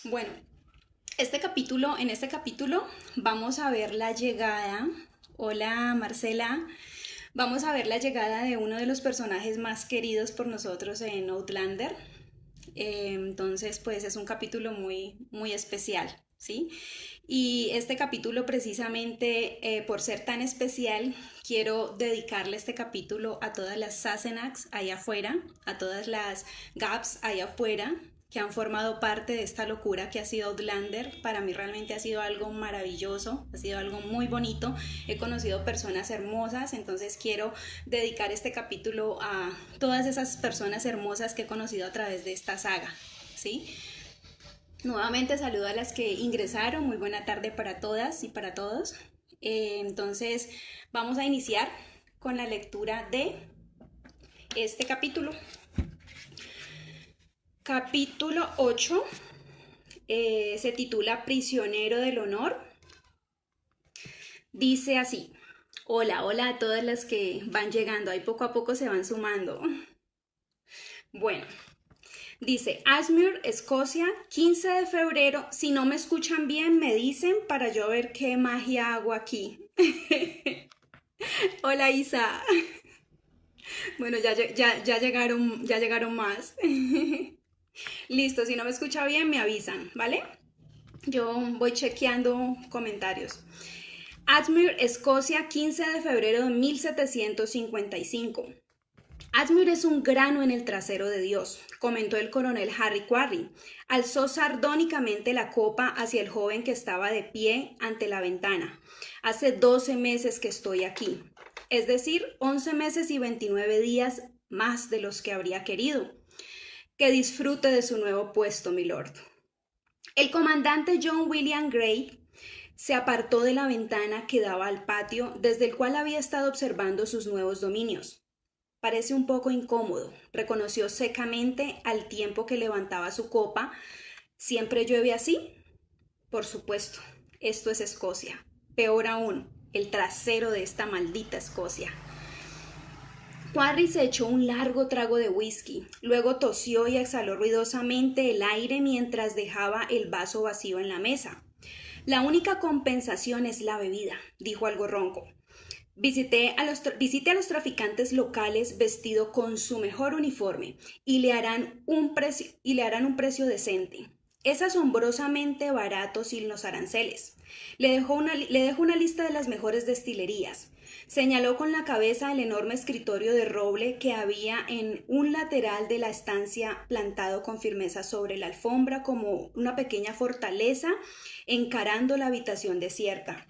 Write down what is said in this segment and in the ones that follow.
Bueno, en este capítulo vamos a ver la llegada. Hola Marcela. Vamos a ver la llegada de uno de los personajes más queridos por nosotros en Outlander. Entonces, pues es un capítulo muy especial, ¿sí? Y este capítulo precisamente por ser tan especial, quiero dedicarle este capítulo a todas las Sassenachs allá afuera, a todas las Gaps allá afuera, que han formado parte de esta locura que ha sido Outlander. Para mí realmente ha sido algo maravilloso, ha sido algo muy bonito. He conocido personas hermosas, entonces quiero dedicar este capítulo a todas esas personas hermosas que he conocido a través de esta saga, ¿sí? Nuevamente saludo a las que ingresaron, muy buena tarde para todas y para todos. Entonces vamos a iniciar con la lectura de este capítulo. Capítulo 8 se titula Prisionero del Honor. Dice así: hola, hola a todas las que van llegando, ahí poco a poco se van sumando. Bueno, dice Ashmere, Escocia, 15 de febrero. Si no me escuchan bien, me dicen para yo ver qué magia hago aquí. Hola Isa. Bueno, ya llegaron más. Listo, si no me escucha bien, me avisan, ¿vale? Yo voy chequeando comentarios. Ashmere, Escocia, 15 de febrero de 1755. Ashmere es un grano en el trasero de Dios, comentó el coronel Harry Quarry. Alzó sardónicamente la copa hacia el joven que estaba de pie ante la ventana. Hace 12 meses que estoy aquí, es decir, 11 meses y 29 días más de los que habría querido. Que disfrute de su nuevo puesto, milord. El comandante John William Gray se apartó de la ventana que daba al patio, desde el cual había estado observando sus nuevos dominios. Parece un poco incómodo, reconoció secamente al tiempo que levantaba su copa. ¿Siempre llueve así? Por supuesto, esto es Escocia. Peor aún, el trasero de esta maldita Escocia. Quarry se echó un largo trago de whisky, luego tosió y exhaló ruidosamente el aire mientras dejaba el vaso vacío en la mesa. La única compensación es la bebida, dijo algo ronco. Visite a los traficantes locales vestido con su mejor uniforme y le harán un precio decente. Es asombrosamente barato sin los aranceles. Le dejo una lista de las mejores destilerías. Señaló con la cabeza el enorme escritorio de roble que había en un lateral de la estancia, plantado con firmeza sobre la alfombra como una pequeña fortaleza encarando la habitación desierta.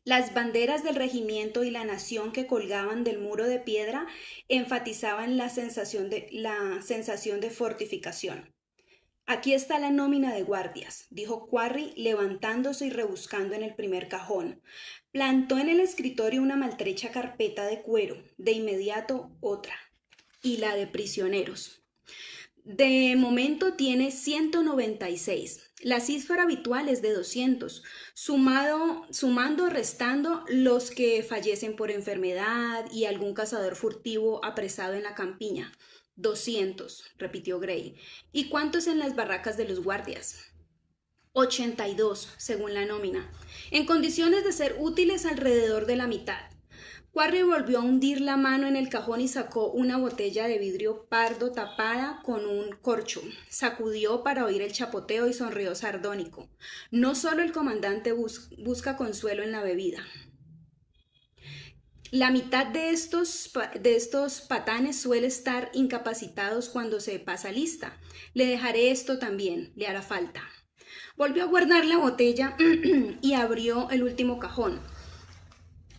Las banderas del regimiento y la nación que colgaban del muro de piedra enfatizaban la sensación de fortificación. Aquí está la nómina de guardias, dijo Quarry, levantándose y rebuscando en el primer cajón. Plantó en el escritorio una maltrecha carpeta de cuero, de inmediato otra, y la de prisioneros. De momento tiene 196. La cifra habitual es de 200, sumando o restando los que fallecen por enfermedad y algún cazador furtivo apresado en la campiña. 200, repitió Gray. ¿Y cuántos en las barracas de los guardias? 82, según la nómina. En condiciones de ser útiles, alrededor de la mitad. Quarry volvió a hundir la mano en el cajón y sacó una botella de vidrio pardo tapada con un corcho. Sacudió para oír el chapoteo y sonrió sardónico. No solo el comandante busca consuelo en la bebida. La mitad de estos patanes suele estar incapacitados cuando se pasa lista. Le dejaré esto también, le hará falta. Volvió a guardar la botella y abrió el último cajón.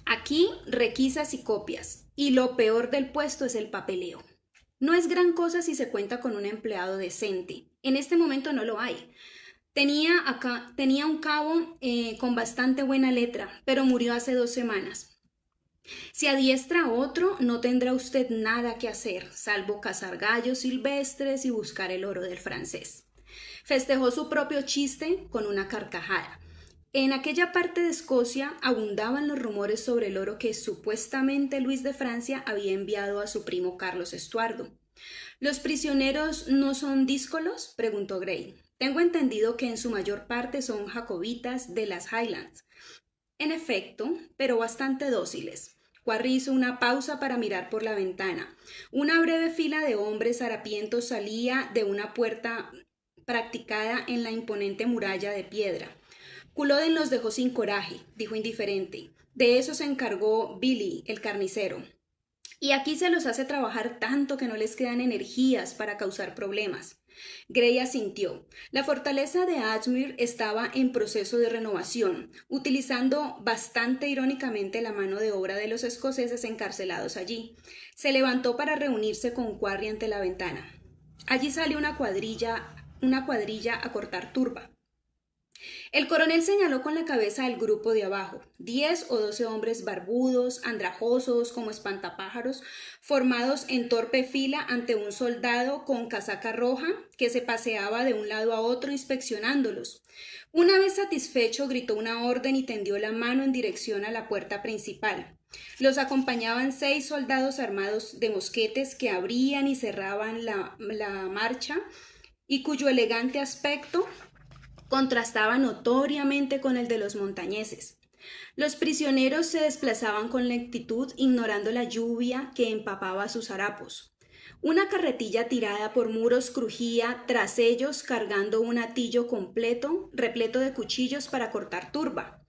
Aquí requisas y copias, y lo peor del puesto es el papeleo. No es gran cosa si se cuenta con un empleado decente. En este momento no lo hay. Tenía un cabo con bastante buena letra, pero murió hace 2 semanas. Si adiestra a otro, no tendrá usted nada que hacer, salvo cazar gallos silvestres y buscar el oro del francés. Festejó su propio chiste con una carcajada. En aquella parte de Escocia abundaban los rumores sobre el oro que supuestamente Luis de Francia había enviado a su primo Carlos Estuardo. ¿Los prisioneros no son díscolos?, preguntó Gray. Tengo entendido que en su mayor parte son jacobitas de las Highlands. En efecto, pero bastante dóciles. Quarry hizo una pausa para mirar por la ventana. Una breve fila de hombres harapientos salía de una puerta practicada en la imponente muralla de piedra. Culloden los dejó sin coraje, dijo indiferente. De eso se encargó Billy, el carnicero. Y aquí se los hace trabajar tanto que no les quedan energías para causar problemas. Gray asintió. La fortaleza de Ashmere estaba en proceso de renovación, utilizando bastante irónicamente la mano de obra de los escoceses encarcelados allí. Se levantó para reunirse con Quarry ante la ventana. Allí sale una cuadrilla a cortar turba. El coronel señaló con la cabeza al grupo de abajo, 10 o 12 hombres barbudos, andrajosos, como espantapájaros, formados en torpe fila ante un soldado con casaca roja que se paseaba de un lado a otro inspeccionándolos. Una vez satisfecho, gritó una orden y tendió la mano en dirección a la puerta principal. Los acompañaban 6 soldados armados de mosquetes que abrían y cerraban la marcha y cuyo elegante aspecto contrastaba notoriamente con el de los montañeses. Los prisioneros se desplazaban con lentitud, ignorando la lluvia que empapaba sus harapos. Una carretilla tirada por muros crujía tras ellos, cargando un atillo completo, repleto de cuchillos para cortar turba.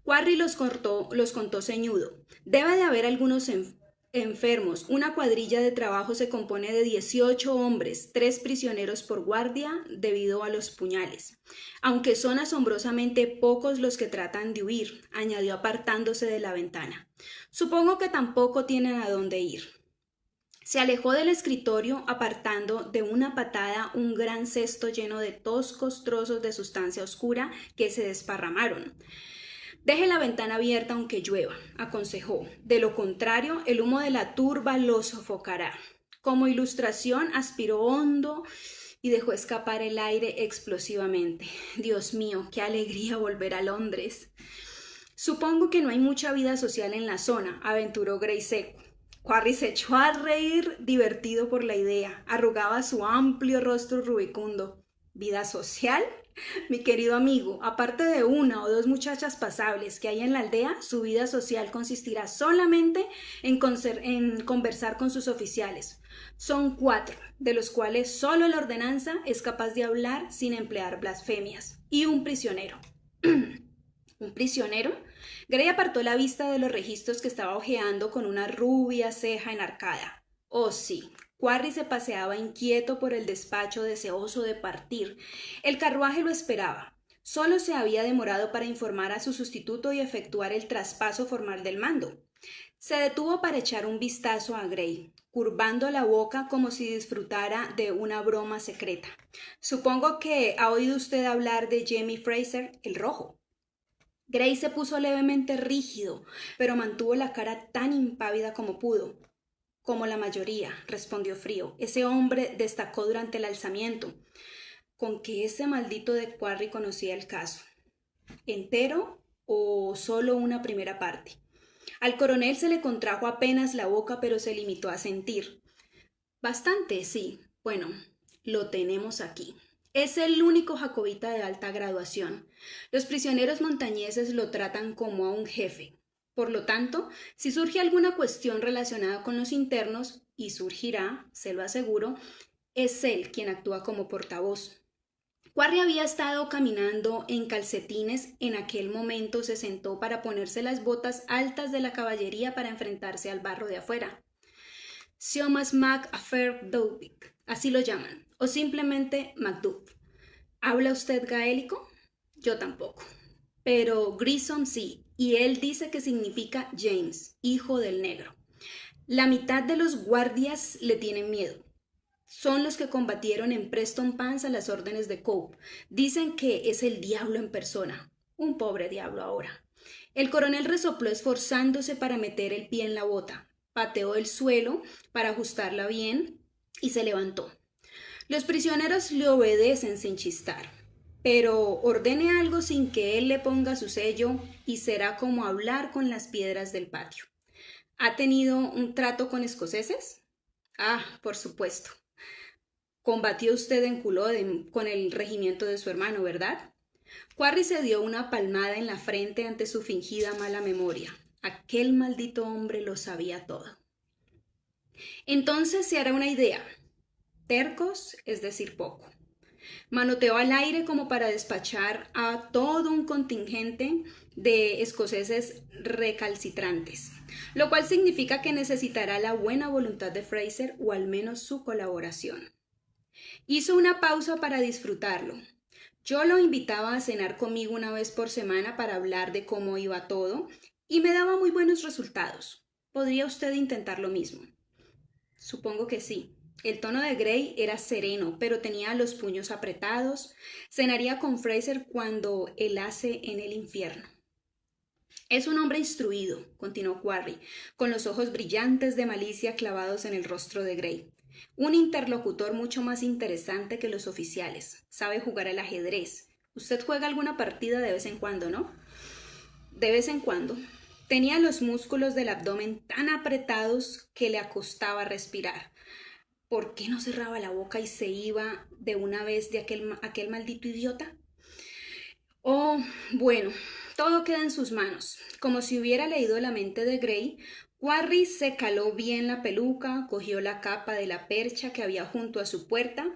Quarry los contó ceñudo. Debe de haber algunos enfermos. Una cuadrilla de trabajo se compone de 18 hombres, 3 prisioneros por guardia debido a los puñales. Aunque son asombrosamente pocos los que tratan de huir, añadió apartándose de la ventana. Supongo que tampoco tienen a dónde ir. Se alejó del escritorio apartando de una patada un gran cesto lleno de toscos trozos de sustancia oscura que se desparramaron. Deje la ventana abierta aunque llueva, aconsejó. De lo contrario, el humo de la turba lo sofocará. Como ilustración, aspiró hondo y dejó escapar el aire explosivamente. Dios mío, qué alegría volver a Londres. Supongo que no hay mucha vida social en la zona, aventuró Gray seco. Quarry se echó a reír, divertido por la idea. Arrugaba su amplio rostro rubicundo. ¿Vida social? Mi querido amigo, aparte de 1 o 2 muchachas pasables que hay en la aldea, su vida social consistirá solamente en conversar con sus oficiales. Son 4, de los cuales solo la ordenanza es capaz de hablar sin emplear blasfemias. Y un prisionero. ¿Un prisionero? Gray apartó la vista de los registros que estaba hojeando con una rubia ceja enarcada. Oh, sí. Quarry se paseaba inquieto por el despacho, deseoso de partir. El carruaje lo esperaba. Solo se había demorado para informar a su sustituto y efectuar el traspaso formal del mando. Se detuvo para echar un vistazo a Gray, curvando la boca como si disfrutara de una broma secreta. Supongo que ha oído usted hablar de Jamie Fraser, el rojo. Gray se puso levemente rígido, pero mantuvo la cara tan impávida como pudo. Como la mayoría, respondió frío. Ese hombre destacó durante el alzamiento. ¿Con que ese maldito de Quarry conocía el caso? ¿Entero o solo una primera parte? Al coronel se le contrajo apenas la boca, pero se limitó a sentir. Bastante, sí. Bueno, lo tenemos aquí. Es el único jacobita de alta graduación. Los prisioneros montañeses lo tratan como a un jefe. Por lo tanto, si surge alguna cuestión relacionada con los internos, y surgirá, se lo aseguro, es él quien actúa como portavoz. Quarry había estado caminando en calcetines. En aquel momento se sentó para ponerse las botas altas de la caballería para enfrentarse al barro de afuera. Siomas Mac Affair Dovic, así lo llaman, o simplemente Macduff. ¿Habla usted gaélico? Yo tampoco. Pero Grissom sí, y él dice que significa James, hijo del negro. La mitad de los guardias le tienen miedo. Son los que combatieron en Preston Pans a las órdenes de Cope. Dicen que es el diablo en persona. Un pobre diablo ahora. El coronel resopló esforzándose para meter el pie en la bota. Pateó el suelo para ajustarla bien y se levantó. Los prisioneros le obedecen sin chistar. Pero ordene algo sin que él le ponga su sello y será como hablar con las piedras del patio. ¿Ha tenido un trato con escoceses? Ah, por supuesto. Combatió usted en Culloden con el regimiento de su hermano, ¿verdad? Quarry se dio una palmada en la frente ante su fingida mala memoria. Aquel maldito hombre lo sabía todo. Entonces se hará una idea. Tercos, es decir, poco. Manoteó al aire como para despachar a todo un contingente de escoceses recalcitrantes, lo cual significa que necesitará la buena voluntad de Fraser o al menos su colaboración. Hizo una pausa para disfrutarlo. Yo lo invitaba a cenar conmigo una vez por semana para hablar de cómo iba todo y me daba muy buenos resultados. ¿Podría usted intentar lo mismo? Supongo que sí. El tono de Gray era sereno, pero tenía los puños apretados. Cenaría con Fraser cuando helase en el infierno. Es un hombre instruido, continuó Quarry, con los ojos brillantes de malicia clavados en el rostro de Gray. Un interlocutor mucho más interesante que los oficiales. Sabe jugar al ajedrez. Usted juega alguna partida de vez en cuando, ¿no? De vez en cuando. Tenía los músculos del abdomen tan apretados que le costaba respirar. ¿Por qué no cerraba la boca y se iba de una vez de aquel maldito idiota? Oh, bueno, todo queda en sus manos. Como si hubiera leído la mente de Gray, Quarry se caló bien la peluca, cogió la capa de la percha que había junto a su puerta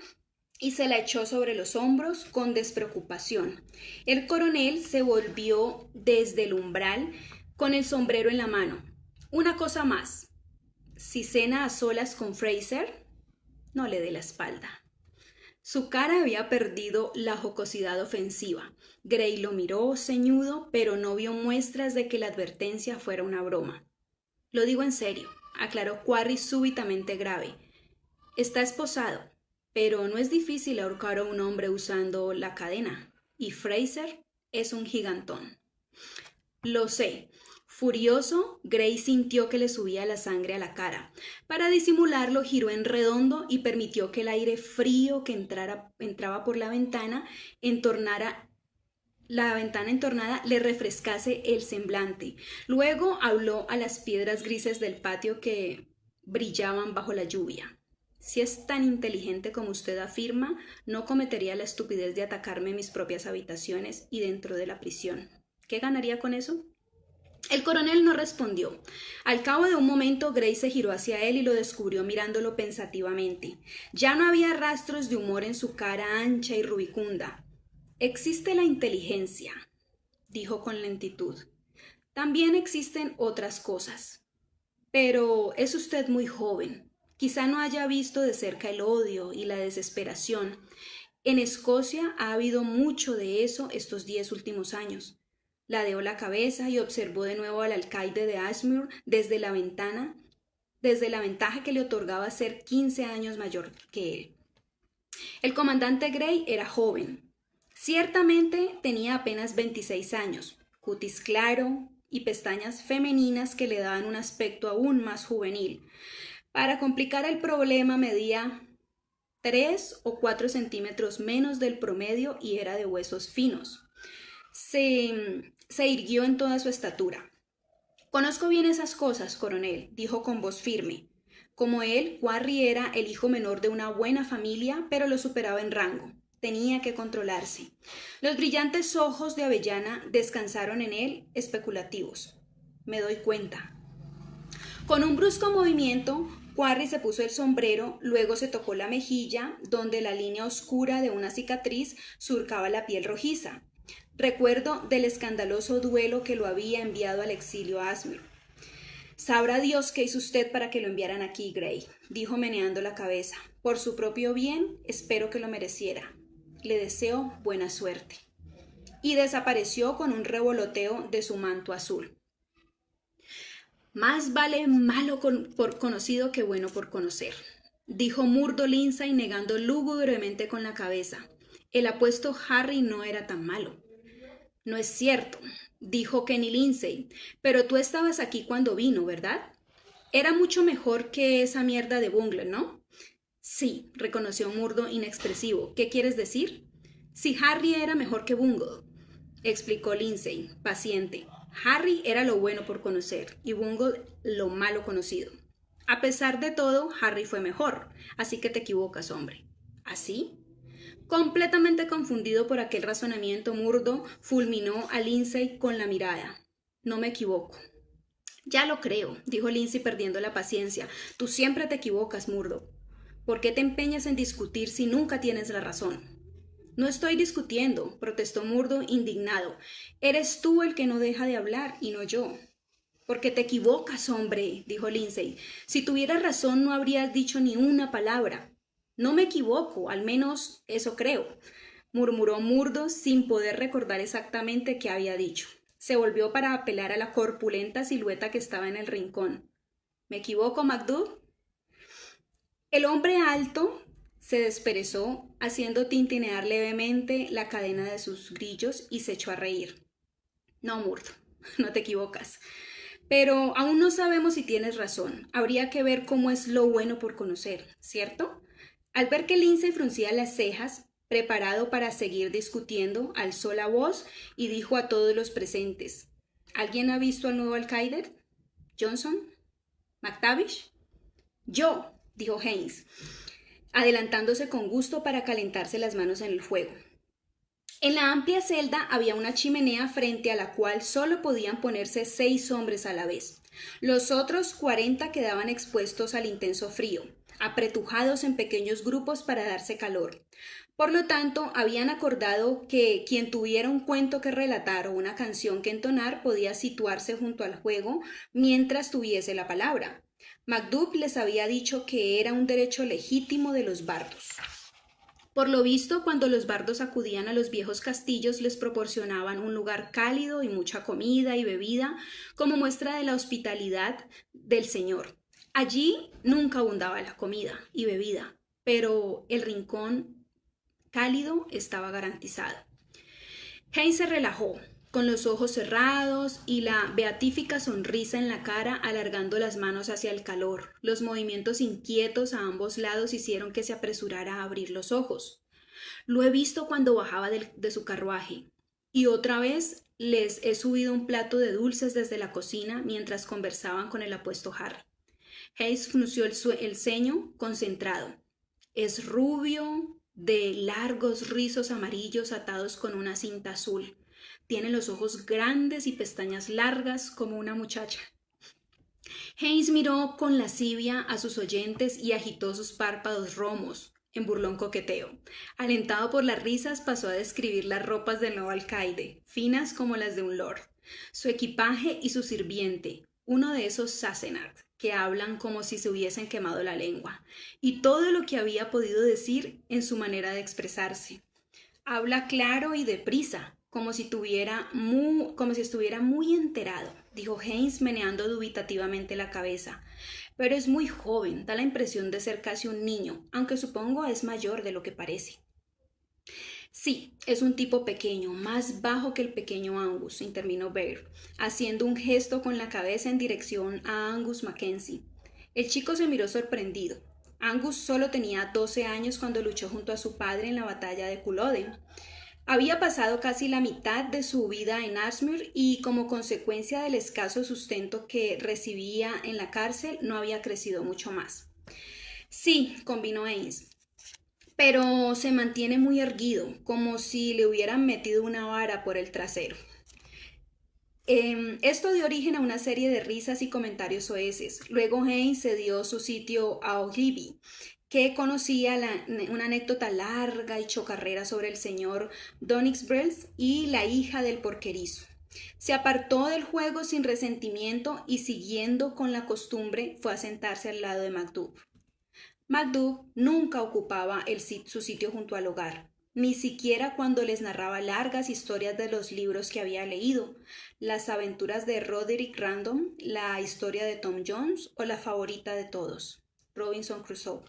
y se la echó sobre los hombros con despreocupación. El coronel se volvió desde el umbral con el sombrero en la mano. Una cosa más. Si cena a solas con Fraser, no le dé la espalda. Su cara había perdido la jocosidad ofensiva. Gray lo miró ceñudo, pero no vio muestras de que la advertencia fuera una broma. Lo digo en serio, aclaró Quarry súbitamente grave. Está esposado, pero no es difícil ahorcar a un hombre usando la cadena. Y Fraser es un gigantón. Lo sé. Furioso, Gray sintió que le subía la sangre a la cara. Para disimularlo, giró en redondo y permitió que el aire frío que entraba por la ventana entornada le refrescase el semblante. Luego habló a las piedras grises del patio que brillaban bajo la lluvia. Si es tan inteligente como usted afirma, no cometería la estupidez de atacarme en mis propias habitaciones y dentro de la prisión. ¿Qué ganaría con eso? El coronel no respondió. Al cabo de un momento, Gray se giró hacia él y lo descubrió mirándolo pensativamente. Ya no había rastros de humor en su cara ancha y rubicunda. Existe la inteligencia, dijo con lentitud. También existen otras cosas. Pero es usted muy joven. Quizá no haya visto de cerca el odio y la desesperación. En Escocia ha habido mucho de eso estos 10 últimos años. Ladeó la cabeza y observó de nuevo al alcaide de Ashmere desde la ventaja que le otorgaba ser 15 años mayor que él. El comandante Gray era joven. Ciertamente tenía apenas 26 años, cutis claro y pestañas femeninas que le daban un aspecto aún más juvenil. Para complicar el problema medía 3 o 4 centímetros menos del promedio y era de huesos finos. Se irguió en toda su estatura. Conozco bien esas cosas, coronel, dijo con voz firme. Como él, Quarry era el hijo menor de una buena familia, pero lo superaba en rango. Tenía que controlarse. Los brillantes ojos de avellana descansaron en él, especulativos. Me doy cuenta. Con un brusco movimiento, Quarry se puso el sombrero, luego se tocó la mejilla, donde la línea oscura de una cicatriz surcaba la piel rojiza. Recuerdo del escandaloso duelo que lo había enviado al exilio a Ashmere. Sabrá Dios qué hizo usted para que lo enviaran aquí, Gray, dijo meneando la cabeza. Por su propio bien, espero que lo mereciera. Le deseo buena suerte. Y desapareció con un revoloteo de su manto azul. Más vale malo por conocido que bueno por conocer, dijo Murdo Lindsay negando lúgubremente con la cabeza. El apuesto Harry no era tan malo. No es cierto, dijo Kenny Lindsay, pero tú estabas aquí cuando vino, ¿verdad? Era mucho mejor que esa mierda de Bungle, ¿no? Sí, reconoció Murdo inexpresivo. ¿Qué quieres decir? Si Harry era mejor que Bungle, explicó Lindsay, paciente. Harry era lo bueno por conocer y Bungle lo malo conocido. A pesar de todo, Harry fue mejor, así que te equivocas, hombre. ¿Así? Completamente confundido por aquel razonamiento, Murdo fulminó a Lindsay con la mirada. No me equivoco. Ya lo creo, dijo Lindsay perdiendo la paciencia. Tú siempre te equivocas, Murdo. ¿Por qué te empeñas en discutir si nunca tienes la razón? No estoy discutiendo, protestó Murdo indignado. Eres tú el que no deja de hablar y no yo. Porque te equivocas, hombre, dijo Lindsay. Si tuvieras razón no habrías dicho ni una palabra. No me equivoco, al menos eso creo, murmuró Murdo sin poder recordar exactamente qué había dicho. Se volvió para apelar a la corpulenta silueta que estaba en el rincón. ¿Me equivoco, MacDuff? El hombre alto se desperezó, haciendo tintinear levemente la cadena de sus grillos y se echó a reír. No, Murdo, no te equivocas. Pero aún no sabemos si tienes razón. Habría que ver cómo es lo bueno por conocer, ¿cierto? Al ver que Lindsay fruncía las cejas, preparado para seguir discutiendo, alzó la voz y dijo a todos los presentes: ¿Alguien ha visto al nuevo alcaide? ¿Johnson? ¿McTavish? Yo, dijo Haynes, adelantándose con gusto para calentarse las manos en el fuego. En la amplia celda había una chimenea frente a la cual solo podían ponerse 6 hombres a la vez. Los otros 40 quedaban expuestos al intenso frío, apretujados en pequeños grupos para darse calor. Por lo tanto, habían acordado que quien tuviera un cuento que relatar o una canción que entonar podía situarse junto al fuego mientras tuviese la palabra. MacDuff les había dicho que era un derecho legítimo de los bardos. Por lo visto, cuando los bardos acudían a los viejos castillos, les proporcionaban un lugar cálido y mucha comida y bebida como muestra de la hospitalidad del señor. Allí nunca abundaba la comida y bebida, pero el rincón cálido estaba garantizado. Haynes se relajó, con los ojos cerrados y la beatífica sonrisa en la cara, alargando las manos hacia el calor. Los movimientos inquietos a ambos lados hicieron que se apresurara a abrir los ojos. Lo he visto cuando bajaba de su carruaje, y otra vez les he subido un plato de dulces desde la cocina mientras conversaban con el apuesto Harry. Hayes frunció el ceño, concentrado. Es rubio, de largos rizos amarillos atados con una cinta azul. Tiene los ojos grandes y pestañas largas como una muchacha. Haynes miró con lascivia a sus oyentes y agitó sus párpados romos en burlón coqueteo. Alentado por las risas, pasó a describir las ropas del nuevo alcaide, finas como las de un lord, su equipaje y su sirviente, uno de esos Sassenach que hablan como si se hubiesen quemado la lengua, y todo lo que había podido decir en su manera de expresarse. Habla claro y deprisa, como si estuviera muy enterado, dijo Haynes meneando dubitativamente la cabeza. Pero es muy joven, da la impresión de ser casi un niño, aunque supongo es mayor de lo que parece. Sí, es un tipo pequeño, más bajo que el pequeño Angus, intervino Bear, haciendo un gesto con la cabeza en dirección a Angus Mackenzie. El chico se miró sorprendido. Angus solo tenía 12 años cuando luchó junto a su padre en la batalla de Culloden. Había pasado casi la mitad de su vida en Ashmere y, como consecuencia del escaso sustento que recibía en la cárcel, no había crecido mucho más. Sí, convino Haynes, pero se mantiene muy erguido, como si le hubieran metido una vara por el trasero. Esto dio origen a una serie de risas y comentarios soeces. Luego Haynes cedió su sitio a Ogilvy, que conocía una anécdota larga y chocarrera sobre el señor Donixbrels y la hija del porquerizo. Se apartó del juego sin resentimiento y, siguiendo con la costumbre, fue a sentarse al lado de MacDuff. MacDuff nunca ocupaba su sitio junto al hogar, ni siquiera cuando les narraba largas historias de los libros que había leído, las aventuras de Roderick Random, la historia de Tom Jones o la favorita de todos, Robinson Crusoe.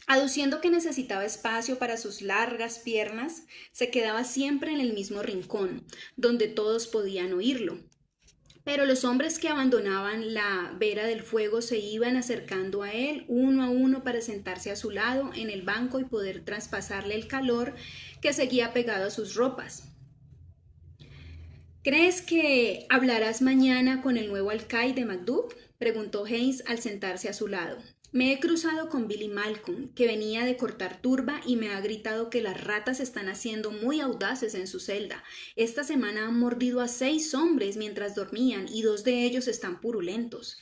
Aduciendo que necesitaba espacio para sus largas piernas, se quedaba siempre en el mismo rincón, donde todos podían oírlo. Pero los hombres que abandonaban la vera del fuego se iban acercando a él uno a uno para sentarse a su lado en el banco y poder traspasarle el calor que seguía pegado a sus ropas. ¿Crees que hablarás mañana con el nuevo alcaide MacDuff?, preguntó Haynes al sentarse a su lado. Me he cruzado con Billy Malcolm, que venía de cortar turba y me ha gritado que las ratas están haciendo muy audaces en su celda. Esta semana han mordido a 6 hombres mientras dormían y 2 de ellos están purulentos.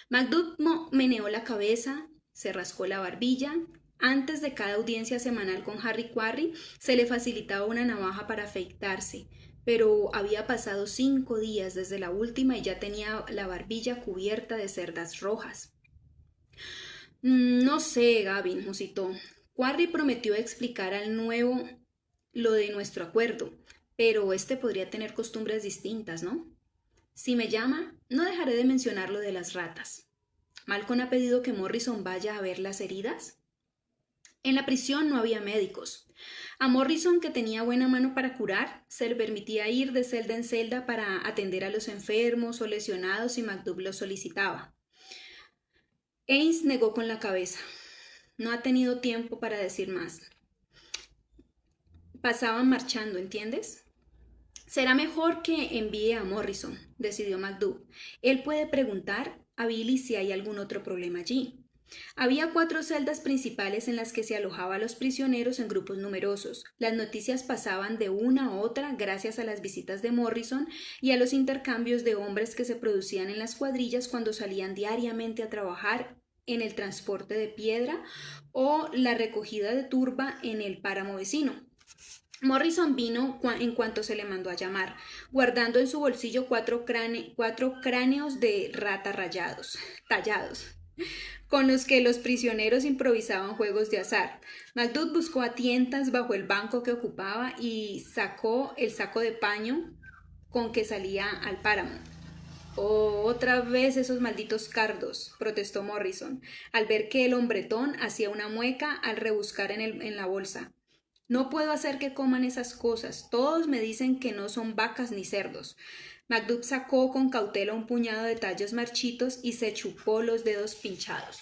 MacDuff meneó la cabeza, se rascó la barbilla. Antes de cada audiencia semanal con Harry Quarry se le facilitaba una navaja para afeitarse, pero había pasado 5 días desde la última y ya tenía la barbilla cubierta de cerdas rojas. No sé, Gavin, musitó. Quarry prometió explicar al nuevo lo de nuestro acuerdo, pero este podría tener costumbres distintas, ¿no? Si me llama, no dejaré de mencionar lo de las ratas. ¿Malcolm ha pedido que Morrison vaya a ver las heridas? En la prisión no había médicos. A Morrison, que tenía buena mano para curar, se le permitía ir de celda en celda para atender a los enfermos o lesionados si MacDuff lo solicitaba. Haynes negó con la cabeza. No ha tenido tiempo para decir más. Pasaban marchando, ¿entiendes? Será mejor que envíe a Morrison, decidió MacDuff. Él puede preguntar a Billy si hay algún otro problema allí. Había 4 celdas principales en las que se alojaba a los prisioneros en grupos numerosos. Las noticias pasaban de una a otra gracias a las visitas de Morrison y a los intercambios de hombres que se producían en las cuadrillas cuando salían diariamente a trabajar en el transporte de piedra o la recogida de turba en el páramo vecino. Morrison vino en cuanto se le mandó a llamar, guardando en su bolsillo 4 cráneos de rata tallados, con los que los prisioneros improvisaban juegos de azar. MacDuff buscó a tientas bajo el banco que ocupaba y sacó el saco de paño con que salía al páramo. Oh, otra vez esos malditos cardos, protestó Morrison, al ver que el hombretón hacía una mueca al rebuscar en la bolsa. No puedo hacer que coman esas cosas. Todos me dicen que no son vacas ni cerdos. MacDuff sacó con cautela un puñado de tallos marchitos y se chupó los dedos pinchados.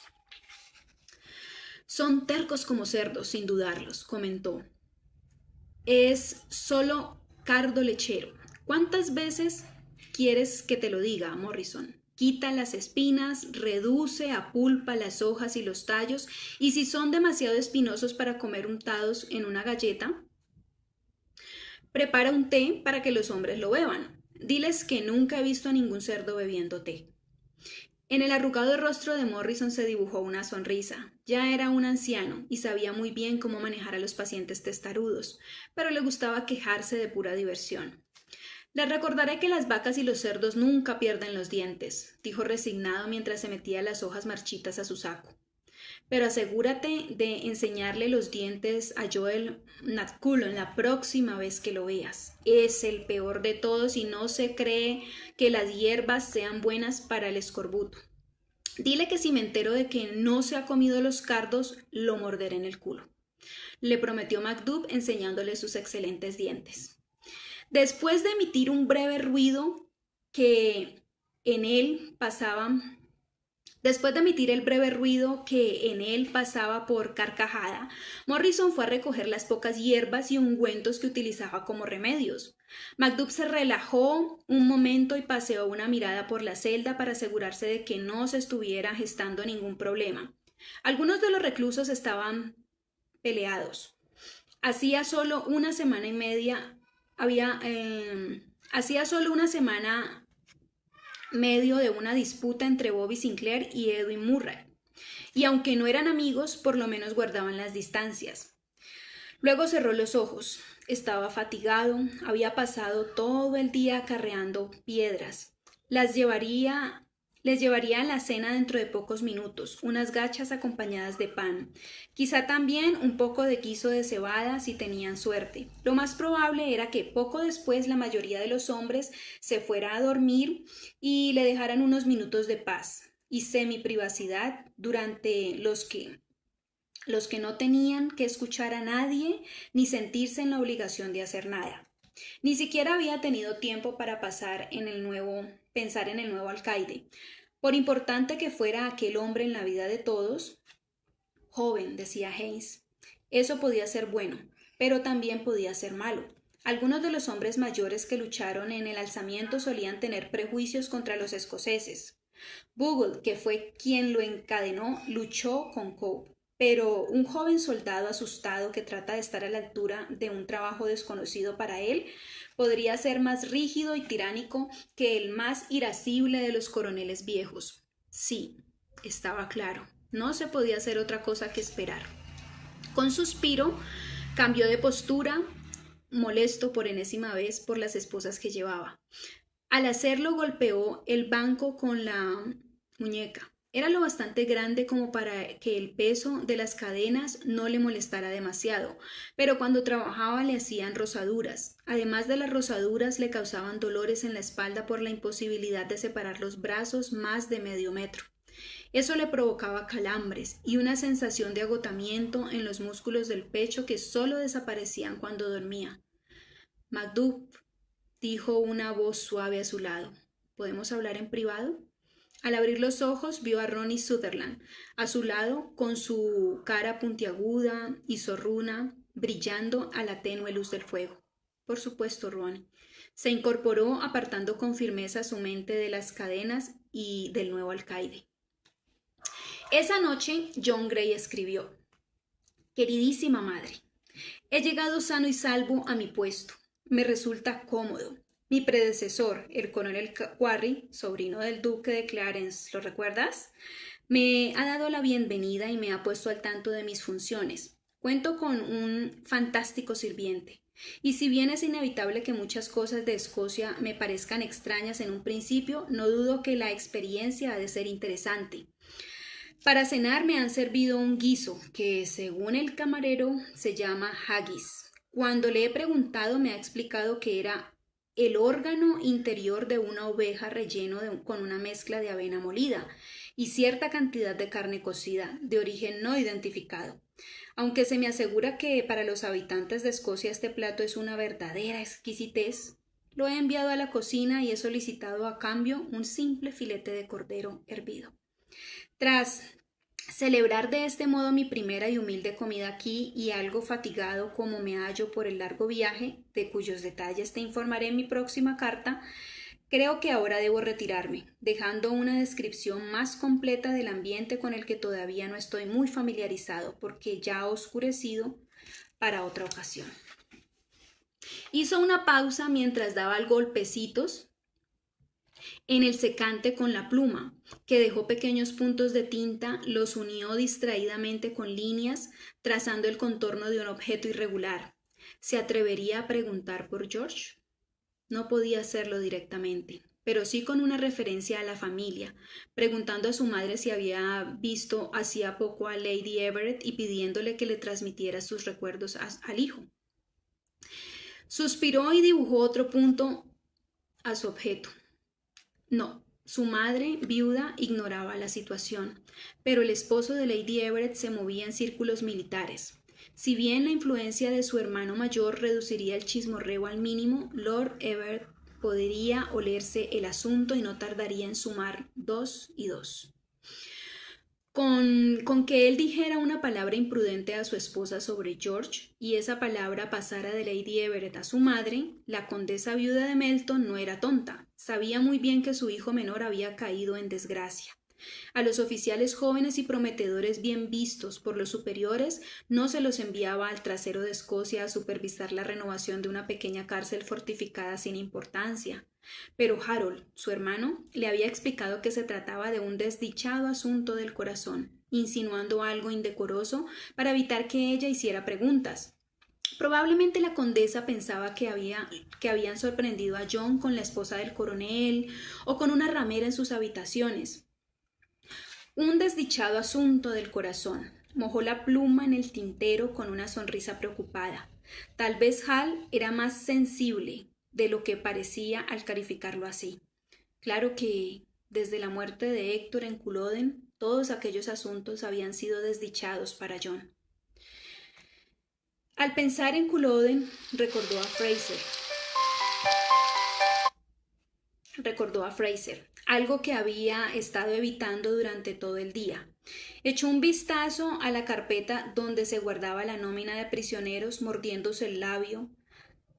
Son tercos como cerdos, sin dudarlos, comentó. Es solo cardo lechero. ¿Cuántas veces quieres que te lo diga, Morrison? Quita las espinas, reduce a pulpa las hojas y los tallos, y si son demasiado espinosos para comer untados en una galleta, prepara un té para que los hombres lo beban. Diles que nunca he visto a ningún cerdo bebiendo té. En el arrugado rostro de Morrison se dibujó una sonrisa. Ya era un anciano y sabía muy bien cómo manejar a los pacientes testarudos, pero le gustaba quejarse de pura diversión. Les recordaré que las vacas y los cerdos nunca pierden los dientes, dijo resignado mientras se metía las hojas marchitas a su saco. Pero asegúrate de enseñarle los dientes a Joel Natculon la próxima vez que lo veas. Es el peor de todos y no se cree que las hierbas sean buenas para el escorbuto. Dile que si me entero de que no se ha comido los cardos, lo morderé en el culo. Le prometió MacDuff enseñándole sus excelentes dientes. Después de emitir un breve ruido que en él pasaba por carcajada, Morrison fue a recoger las pocas hierbas y ungüentos que utilizaba como remedios. MacDuff se relajó un momento y paseó una mirada por la celda para asegurarse de que no se estuviera gestando ningún problema. Algunos de los reclusos estaban peleados. Hacía solo una semana medio de una disputa entre Bobby Sinclair y Edwin Murray, y aunque no eran amigos, por lo menos guardaban las distancias. Luego cerró los ojos. Estaba fatigado, había pasado todo el día acarreando piedras. Les llevaría a la cena dentro de pocos minutos, unas gachas acompañadas de pan. Quizá también un poco de guiso de cebada si tenían suerte. Lo más probable era que poco después la mayoría de los hombres se fuera a dormir y le dejaran unos minutos de paz y semi-privacidad durante los que no tenían que escuchar a nadie ni sentirse en la obligación de hacer nada. Ni siquiera había tenido tiempo para pensar en el nuevo alcaide. Por importante que fuera aquel hombre en la vida de todos, joven, decía Haynes, eso podía ser bueno, pero también podía ser malo. Algunos de los hombres mayores que lucharon en el alzamiento solían tener prejuicios contra los escoceses. Bogle, que fue quien lo encadenó, luchó con Cope, pero un joven soldado asustado que trata de estar a la altura de un trabajo desconocido para él podría ser más rígido y tiránico que el más irascible de los coroneles viejos. Sí, estaba claro, no se podía hacer otra cosa que esperar. Con suspiro, cambió de postura, molesto por enésima vez por las esposas que llevaba. Al hacerlo golpeó el banco con la muñeca. Era lo bastante grande como para que el peso de las cadenas no le molestara demasiado, pero cuando trabajaba le hacían rozaduras. Además de las rozaduras le causaban dolores en la espalda por la imposibilidad de separar los brazos más de medio metro. Eso le provocaba calambres y una sensación de agotamiento en los músculos del pecho que solo desaparecían cuando dormía. Macduff, dijo una voz suave a su lado. ¿Podemos hablar en privado? Al abrir los ojos vio a Ronnie Sutherland a su lado con su cara puntiaguda y zorruna brillando a la tenue luz del fuego. Por supuesto, Ronnie. Se incorporó apartando con firmeza su mente de las cadenas y del nuevo alcaide. Esa noche John Gray escribió: Queridísima madre, he llegado sano y salvo a mi puesto. Me resulta cómodo. Mi predecesor, el coronel Quarry, sobrino del duque de Clarence, ¿lo recuerdas? Me ha dado la bienvenida y me ha puesto al tanto de mis funciones. Cuento con un fantástico sirviente. Y si bien es inevitable que muchas cosas de Escocia me parezcan extrañas en un principio, no dudo que la experiencia ha de ser interesante. Para cenar me han servido un guiso que, según el camarero, se llama haggis. Cuando le he preguntado me ha explicado que era el órgano interior de una oveja relleno con una mezcla de avena molida y cierta cantidad de carne cocida de origen no identificado. Aunque se me asegura que para los habitantes de Escocia este plato es una verdadera exquisitez, lo he enviado a la cocina y he solicitado a cambio un simple filete de cordero hervido. Tras celebrar de este modo mi primera y humilde comida aquí y algo fatigado como me hallo por el largo viaje, de cuyos detalles te informaré en mi próxima carta, creo que ahora debo retirarme, dejando una descripción más completa del ambiente con el que todavía no estoy muy familiarizado, porque ya ha oscurecido para otra ocasión. Hizo una pausa mientras daba golpecitos en el secante con la pluma, que dejó pequeños puntos de tinta, los unió distraídamente con líneas, trazando el contorno de un objeto irregular. ¿Se atrevería a preguntar por George? No podía hacerlo directamente, pero sí con una referencia a la familia, preguntando a su madre si había visto hacía poco a Lady Everett y pidiéndole que le transmitiera sus recuerdos al hijo. Suspiró y dibujó otro punto a su objeto. No, su madre, viuda, ignoraba la situación, pero el esposo de Lady Everett se movía en círculos militares. Si bien la influencia de su hermano mayor reduciría el chismorreo al mínimo, Lord Everett podría olerse el asunto y no tardaría en sumar 2 y 2. Con que él dijera una palabra imprudente a su esposa sobre George y esa palabra pasara de Lady Everett a su madre, la condesa viuda de Melton no era tonta. Sabía muy bien que su hijo menor había caído en desgracia. A los oficiales jóvenes y prometedores bien vistos por los superiores no se los enviaba al trasero de Escocia a supervisar la renovación de una pequeña cárcel fortificada sin importancia. Pero Harold, su hermano, le había explicado que se trataba de un desdichado asunto del corazón, insinuando algo indecoroso para evitar que ella hiciera preguntas. Probablemente la condesa pensaba que habían sorprendido a John con la esposa del coronel o con una ramera en sus habitaciones. Un desdichado asunto del corazón. Mojó la pluma en el tintero con una sonrisa preocupada. Tal vez Hal era más sensible de lo que parecía al calificarlo así. Claro que, desde la muerte de Héctor en Culloden, todos aquellos asuntos habían sido desdichados para John. Al pensar en Culloden, recordó a Fraser, algo que había estado evitando durante todo el día. Echó un vistazo a la carpeta donde se guardaba la nómina de prisioneros, mordiéndose el labio,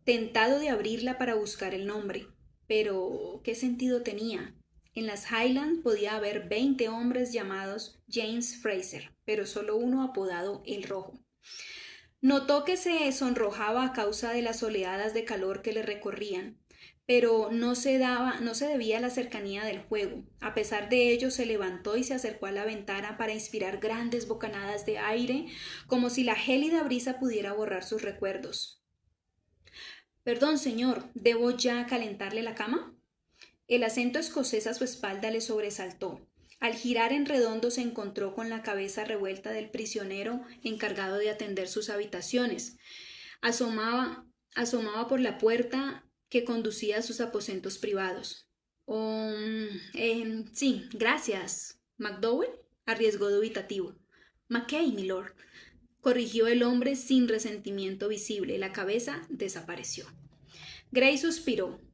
tentado de abrirla para buscar el nombre. Pero, ¿qué sentido tenía? En las Highlands podía haber 20 hombres llamados James Fraser, pero solo uno apodado El Rojo. Notó que se sonrojaba a causa de las oleadas de calor que le recorrían, pero no se debía a la cercanía del fuego. A pesar de ello, se levantó y se acercó a la ventana para inspirar grandes bocanadas de aire, como si la gélida brisa pudiera borrar sus recuerdos. Perdón, señor, ¿debo ya calentarle la cama? El acento escocés a su espalda le sobresaltó. Al girar en redondo se encontró con la cabeza revuelta del prisionero encargado de atender sus habitaciones. Asomaba por la puerta que conducía a sus aposentos privados. Sí, gracias. ¿McDowell? Arriesgó dubitativo. Mackay, milord. Corrigió el hombre sin resentimiento visible. La cabeza desapareció. Gray suspiró.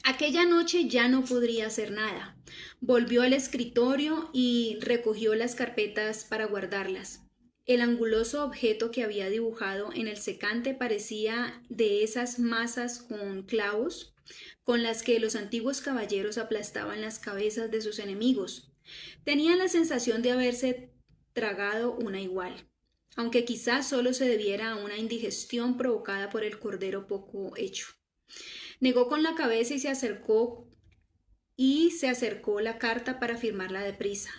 Aquella noche ya no podría hacer nada. Volvió al escritorio y recogió las carpetas para guardarlas. El anguloso objeto que había dibujado en el secante parecía de esas masas con clavos con las que los antiguos caballeros aplastaban las cabezas de sus enemigos. Tenía la sensación de haberse tragado una igual, aunque quizás solo se debiera a una indigestión provocada por el cordero poco hecho. Negó con la cabeza y se acercó la carta para firmarla deprisa.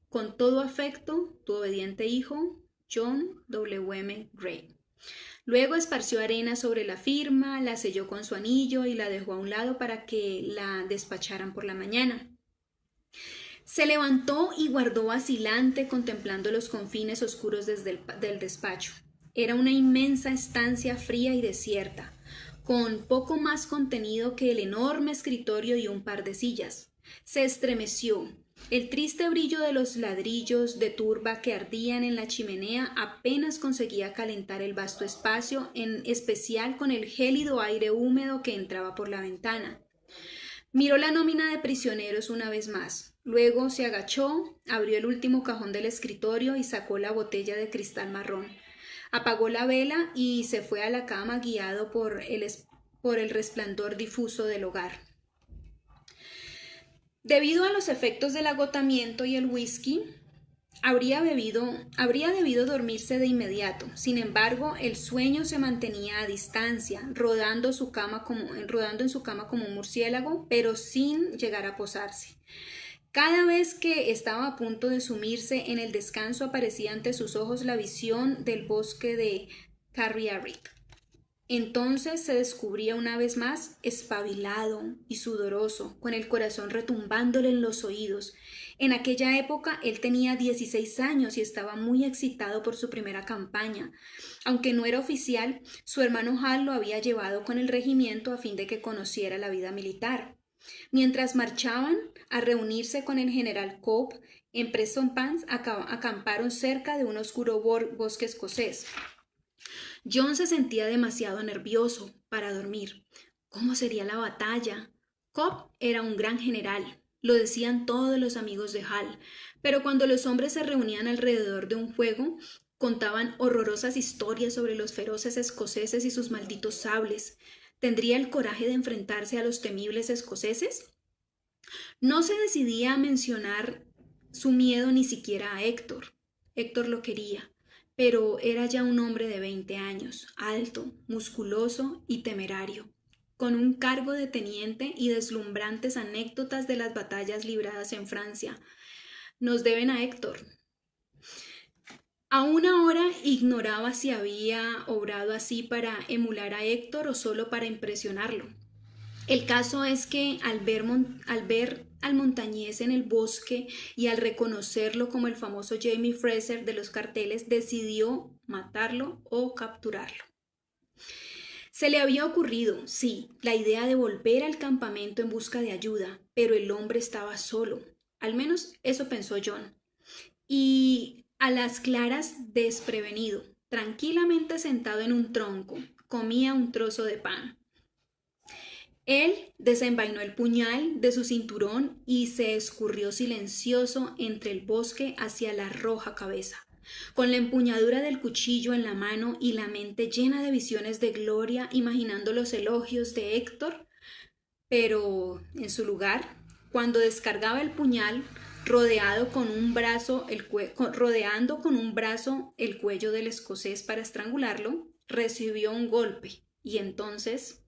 Con todo afecto, tu obediente hijo, John W.M. Gray. Luego esparció arena sobre la firma, la selló con su anillo y la dejó a un lado para que la despacharan por la mañana. Se levantó y guardó vacilante contemplando los confines oscuros del despacho. Era una inmensa estancia fría y desierta, con poco más contenido que el enorme escritorio y un par de sillas. Se estremeció. El triste brillo de los ladrillos de turba que ardían en la chimenea apenas conseguía calentar el vasto espacio, en especial con el gélido aire húmedo que entraba por la ventana. Miró la nómina de prisioneros una vez más. Luego se agachó, abrió el último cajón del escritorio y sacó la botella de cristal marrón. Apagó la vela y se fue a la cama guiado por el resplandor difuso del hogar. Debido a los efectos del agotamiento y el whisky, habría debido dormirse de inmediato. Sin embargo, el sueño se mantenía a distancia, rodando en su cama como un murciélago, pero sin llegar a posarse. Cada vez que estaba a punto de sumirse en el descanso, aparecía ante sus ojos la visión del bosque de Carriarick. Entonces se descubría una vez más espabilado y sudoroso, con el corazón retumbándole en los oídos. En aquella época él tenía 16 años y estaba muy excitado por su primera campaña. Aunque no era oficial, su hermano Hal lo había llevado con el regimiento a fin de que conociera la vida militar. Mientras marchaban a reunirse con el general Cope en Preston Pans, acamparon cerca de un oscuro bosque escocés. John se sentía demasiado nervioso para dormir. ¿Cómo sería la batalla? Cobb era un gran general, lo decían todos los amigos de Hal, pero cuando los hombres se reunían alrededor de un fuego, contaban horrorosas historias sobre los feroces escoceses y sus malditos sables. ¿Tendría el coraje de enfrentarse a los temibles escoceses? No se decidía a mencionar su miedo ni siquiera a Héctor. Héctor lo quería, pero era ya un hombre de 20 años, alto, musculoso y temerario, con un cargo de teniente y deslumbrantes anécdotas de las batallas libradas en Francia. Nos deben a Héctor. Aún ahora ignoraba si había obrado así para emular a Héctor o solo para impresionarlo. El caso es que al ver al montañés en el bosque y al reconocerlo como el famoso Jamie Fraser de los carteles, decidió matarlo o capturarlo. Se le había ocurrido, sí, la idea de volver al campamento en busca de ayuda, pero el hombre estaba solo. Al menos eso pensó John. Y a las claras, desprevenido, tranquilamente sentado en un tronco, comía un trozo de pan. Él desenvainó el puñal de su cinturón y se escurrió silencioso entre el bosque hacia la roja cabeza, con la empuñadura del cuchillo en la mano y la mente llena de visiones de gloria, imaginando los elogios de Héctor. Pero en su lugar, cuando descargaba el puñal, rodeando con un brazo el cuello del escocés para estrangularlo, recibió un golpe y entonces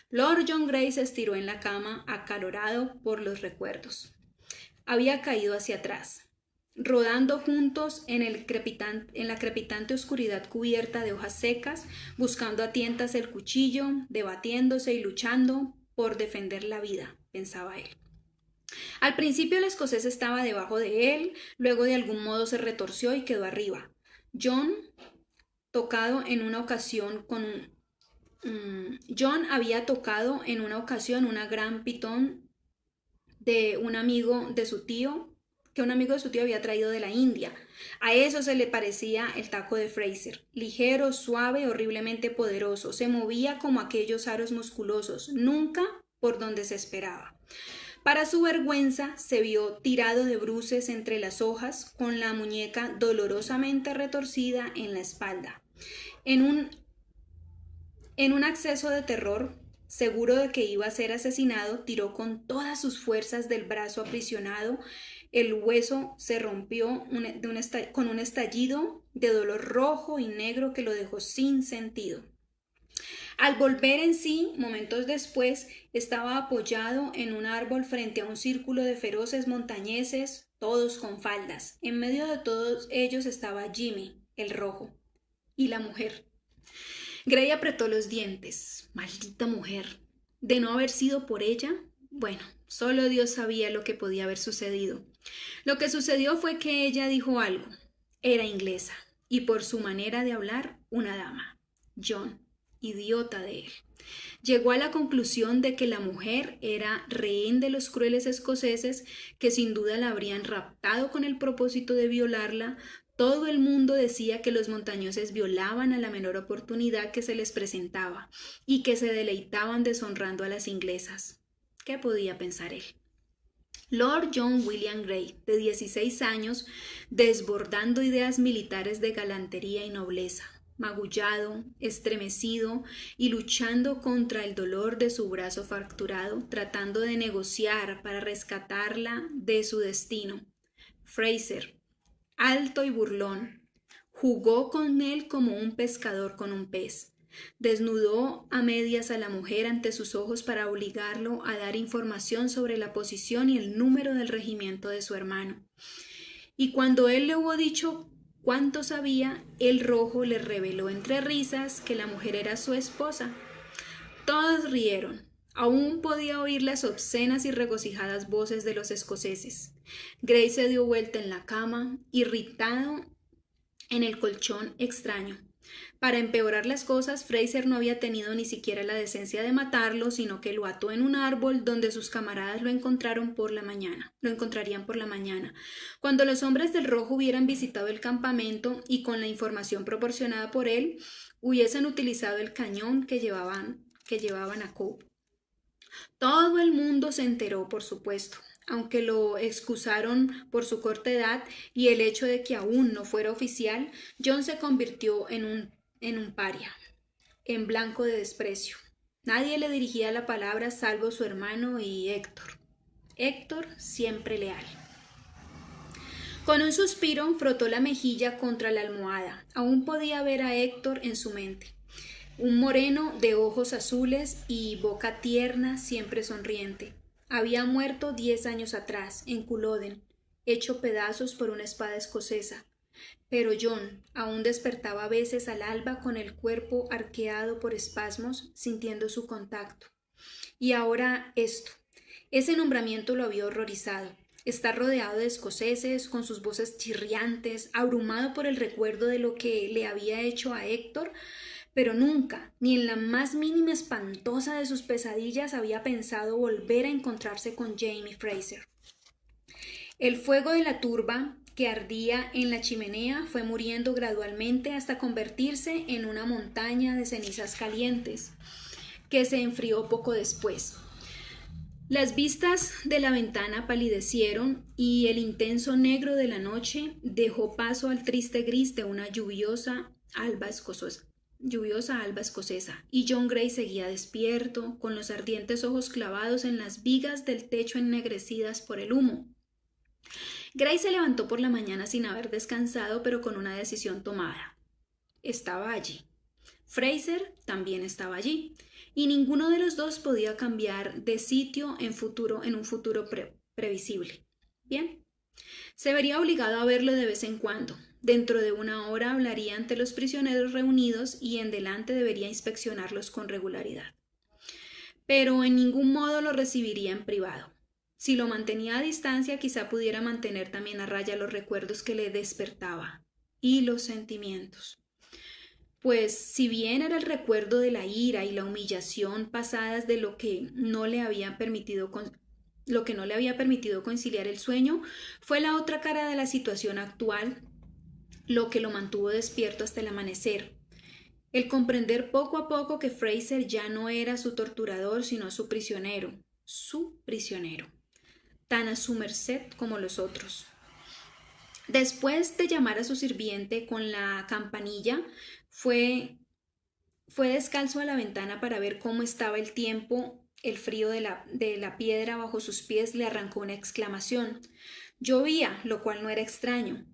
Lord John Grey se estiró en la cama, acalorado por los recuerdos. Había caído hacia atrás, rodando juntos en la crepitante oscuridad cubierta de hojas secas, buscando a tientas el cuchillo, debatiéndose y luchando por defender la vida, pensaba él. Al principio el escocés estaba debajo de él, luego de algún modo se retorció y quedó arriba. John había tocado en una ocasión una gran pitón de un amigo de su tío, que un amigo de su tío había traído de la India. A eso se le parecía el taco de Fraser, ligero, suave, horriblemente poderoso. Se movía como aquellos aros musculosos, nunca por donde se esperaba. Para su vergüenza, se vio tirado de bruces entre las hojas, con la muñeca dolorosamente retorcida en la espalda. En un acceso de terror, seguro de que iba a ser asesinado, tiró con todas sus fuerzas del brazo aprisionado. El hueso se rompió con un estallido de dolor rojo y negro que lo dejó sin sentido. Al volver en sí, momentos después, estaba apoyado en un árbol frente a un círculo de feroces montañeses, todos con faldas. En medio de todos ellos estaba Jimmy, el rojo, y la mujer. Grey apretó los dientes. Maldita mujer. De no haber sido por ella, bueno, solo Dios sabía lo que podía haber sucedido. Lo que sucedió fue que ella dijo algo. Era inglesa, y por su manera de hablar, una dama. John, idiota de él, llegó a la conclusión de que la mujer era rehén de los crueles escoceses que sin duda la habrían raptado con el propósito de violarla. Todo el mundo decía que los montañeses violaban a la menor oportunidad que se les presentaba y que se deleitaban deshonrando a las inglesas. ¿Qué podía pensar él? Lord John William Grey, de 16 años, desbordando ideas militares de galantería y nobleza, magullado, estremecido y luchando contra el dolor de su brazo fracturado, tratando de negociar para rescatarla de su destino. Fraser, alto y burlón, jugó con él como un pescador con un pez. Desnudó a medias a la mujer ante sus ojos para obligarlo a dar información sobre la posición y el número del regimiento de su hermano. Y cuando él le hubo dicho cuánto sabía, el rojo le reveló entre risas que la mujer era su esposa. Todos rieron. Aún podía oír las obscenas y regocijadas voces de los escoceses. Grey se dio vuelta en la cama, irritado en el colchón extraño. Para empeorar las cosas, Fraser no había tenido ni siquiera la decencia de matarlo, sino que lo ató en un árbol donde sus camaradas lo encontrarían por la mañana. Cuando los hombres del rojo hubieran visitado el campamento y con la información proporcionada por él, hubiesen utilizado el cañón que llevaban a Cope. Todo el mundo se enteró, por supuesto, aunque lo excusaron por su corta edad y el hecho de que aún no fuera oficial. John se convirtió en un paria, en blanco de desprecio. Nadie le dirigía la palabra salvo su hermano y Héctor. Héctor siempre leal. Con un suspiro frotó la mejilla contra la almohada. Aún podía ver a Héctor en su mente. Un moreno de ojos azules y boca tierna, siempre sonriente. Había muerto 10 años atrás, en Culloden, hecho pedazos por una espada escocesa. Pero John aún despertaba a veces al alba con el cuerpo arqueado por espasmos, sintiendo su contacto. Y ahora esto. Ese nombramiento lo había horrorizado. Estar rodeado de escoceses, con sus voces chirriantes, abrumado por el recuerdo de lo que le había hecho a Héctor, pero nunca, ni en la más mínima espantosa de sus pesadillas, había pensado volver a encontrarse con Jamie Fraser. El fuego de la turba que ardía en la chimenea fue muriendo gradualmente hasta convertirse en una montaña de cenizas calientes, que se enfrió poco después. Las vistas de la ventana palidecieron y el intenso negro de la noche dejó paso al triste gris de una lluviosa alba lluviosa alba escocesa, y John Gray seguía despierto, con los ardientes ojos clavados en las vigas del techo ennegrecidas por el humo. Gray se levantó por la mañana sin haber descansado, pero con una decisión tomada. Estaba allí. Fraser también estaba allí, y ninguno de los dos podía cambiar de sitio en un futuro previsible. Bien, se vería obligado a verlo de vez en cuando. Dentro de una hora hablaría ante los prisioneros reunidos y en delante debería inspeccionarlos con regularidad. Pero en ningún modo lo recibiría en privado. Si lo mantenía a distancia, quizá pudiera mantener también a raya los recuerdos que le despertaba y los sentimientos. Pues si bien era el recuerdo de la ira y la humillación pasadas de lo que no le había permitido conciliar el sueño, fue la otra cara de la situación actual lo que lo mantuvo despierto hasta el amanecer. El comprender poco a poco que Fraser ya no era su torturador, sino su prisionero, tan a su merced como los otros. Después de llamar a su sirviente con la campanilla, fue descalzo a la ventana para ver cómo estaba el tiempo. El frío de la piedra bajo sus pies le arrancó una exclamación. Llovía, lo cual no era extraño.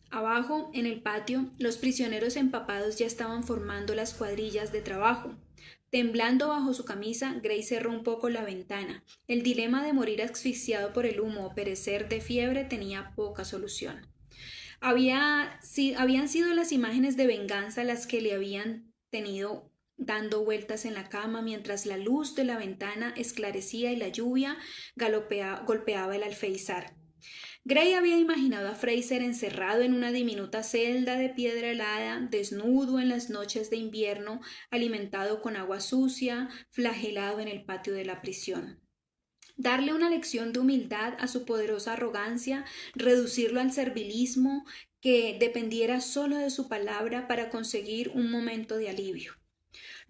Abajo, en el patio, los prisioneros empapados ya estaban formando las cuadrillas de trabajo. Temblando bajo su camisa, Gray cerró un poco la ventana. El dilema de morir asfixiado por el humo o perecer de fiebre tenía poca solución. Habían sido las imágenes de venganza las que le habían tenido dando vueltas en la cama mientras la luz de la ventana esclarecía y la lluvia golpeaba el alféizar. Gray había imaginado a Fraser encerrado en una diminuta celda de piedra helada, desnudo en las noches de invierno, alimentado con agua sucia, flagelado en el patio de la prisión. Darle una lección de humildad a su poderosa arrogancia, reducirlo al servilismo, que dependiera solo de su palabra para conseguir un momento de alivio.